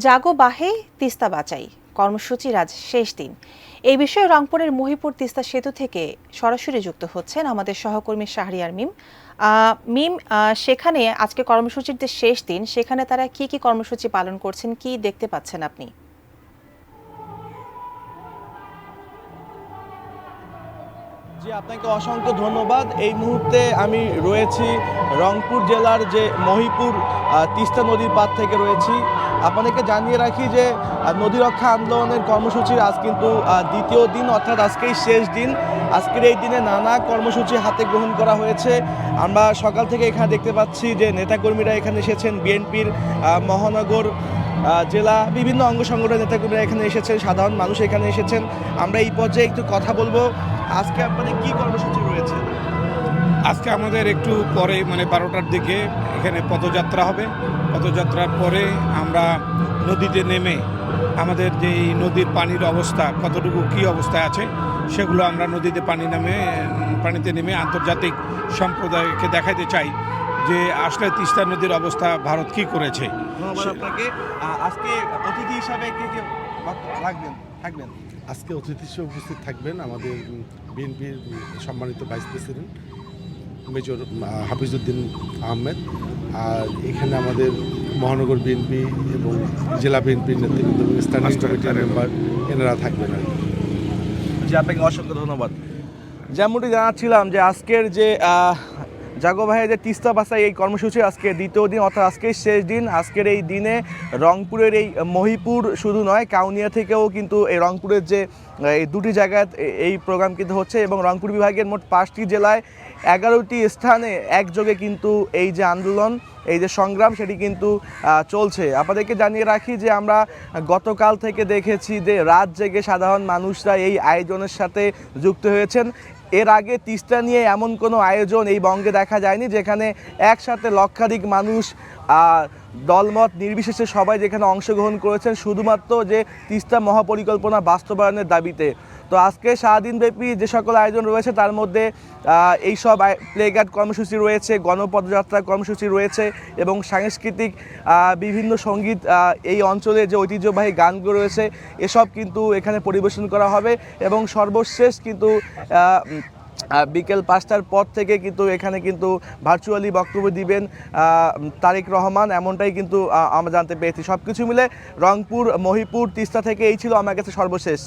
জাগো বাহে তিস্তা বাঁচাই কর্মসূচির আজ শেষ দিন। এই বিষয়ে রংপুরের মহিপুর তিস্তা সেতু থেকে সরাসরি যুক্ত হচ্ছেন আমাদের সহকর্মী শাহরিয়ার মিম। মিম, সেখানে আজকে কর্মসূচির যে শেষ দিন, সেখানে তারা কি কি কর্মসূচি পালন করছেন, কি দেখতে পাচ্ছেন আপনি? জি, আপনাকে অসংখ্য ধন্যবাদ। এই মুহূর্তে আমি রয়েছি রংপুর জেলার যে মহিপুর তিস্তা নদীর পাড় থেকে রয়েছি। আপনাদেরকে জানিয়ে রাখি যে নদী রক্ষা আন্দোলনের কর্মসূচির আজ কিন্তু দ্বিতীয় দিন, অর্থাৎ আজকেই শেষ দিন। আজকের এই দিনে নানা কর্মসূচি হাতে গ্রহণ করা হয়েছে। আমরা সকাল থেকে এখানে দেখতে পাচ্ছি যে নেতাকর্মীরা এখানে এসেছেন, বিএনপির মহানগর জেলা বিভিন্ন অঙ্গ সংগঠনের নেতাকর্মীরা এখানে এসেছেন, সাধারণ মানুষ এখানে এসেছেন। আমরা এই পর্যায়ে একটু কথা বলবো। আজকে আপনাদের কি কর্মসূচি রয়েছে? আজকে আমাদের একটু পরে 12টার দিকে এখানে পদযাত্রা হবে। পদযাত্রার পরে আমরা নদীতে নেমে আমাদের যে নদীর পানির অবস্থা কতটুকু কী অবস্থায় আছে সেগুলো আমরা নদীতে পানিতে নেমে আন্তর্জাতিক সম্প্রদায়কে দেখাতে চাই যে আসলে তিস্তা নদীর অবস্থা ভারত কী করেছে। ধন্যবাদ আপনাকে। আজকে অতিথি হিসাবে কে কে থাকবেন? আজকে অতিথি হিসেবে উপস্থিত থাকবেন আমাদের বিএনপির সম্মানিত vice president major Hafizuddin Ahmed, আর এখানে আমাদের মহানগর বিএনপি এবং জেলা বিএনপির নেতৃবৃন্দ এবং স্থানীয় কমিটির মেম্বার এনারা থাকবেন আর কি। জি, আপনাকে অসংখ্য ধন্যবাদ। যেমনটি জানাচ্ছিলাম যে আজকের যে জাগো ভাইয়ের যে তিস্তা বাঁচাই এই কর্মসূচি আজকে দ্বিতীয় দিন, অর্থাৎ আজকের শেষ দিন। আজকের এই দিনে রংপুরের এই মহিপুর শুধু নয়, কাউনিয়া থেকেও কিন্তু এই রংপুরের যে এই দুটি জায়গায় এই প্রোগ্রাম কিন্তু হচ্ছে এবং রংপুর বিভাগের মোট 5টি জেলায় 11টি স্থানে একযোগে কিন্তু এই যে আন্দোলন, এই যে সংগ্রাম, সেটি কিন্তু চলছে। আপনাদেরকে জানিয়ে রাখি যে আমরা গতকাল থেকে দেখেছি যে রাত জেগে সাধারণ মানুষরা এই আয়োজনের সাথে যুক্ত হয়েছেন। এর আগে তিস্তা নিয়ে এমন কোনো আয়োজন এই বঙ্গে দেখা যায়নি যেখানে একসাথে লক্ষাধিক মানুষ দলমত নির্বিশেষে সবাই যেখানে অংশগ্রহণ করেছেন শুধুমাত্র যে তিস্তা মহাপরিকল্পনা বাস্তবায়নের দাবিতে। তো আজকে সারাদিনব্যাপী যে সকল আয়োজন রয়েছে তার মধ্যে এইসব প্লেগার্ড কর্মসূচি রয়েছে, গণপদযাত্রা কর্মসূচি রয়েছে এবং সাংস্কৃতিক বিভিন্ন সঙ্গীত, এই অঞ্চলের যে ঐতিহ্যবাহী গানগুলো রয়েছে এসব কিন্তু এখানে পরিবেশন করা হবে এবং সর্বশেষ কিন্তু বিকেল 5টার পর থেকে কিন্তু এখানে কিন্তু ভার্চুয়ালি বক্তব্য দিবেন তারেক রহমান, এমনটাই কিন্তু আমরা জানতে পেরেছি। সব কিছু মিলে রংপুর মহিপুর তিস্তা থেকে এই ছিল আমার কাছে সর্বশেষ।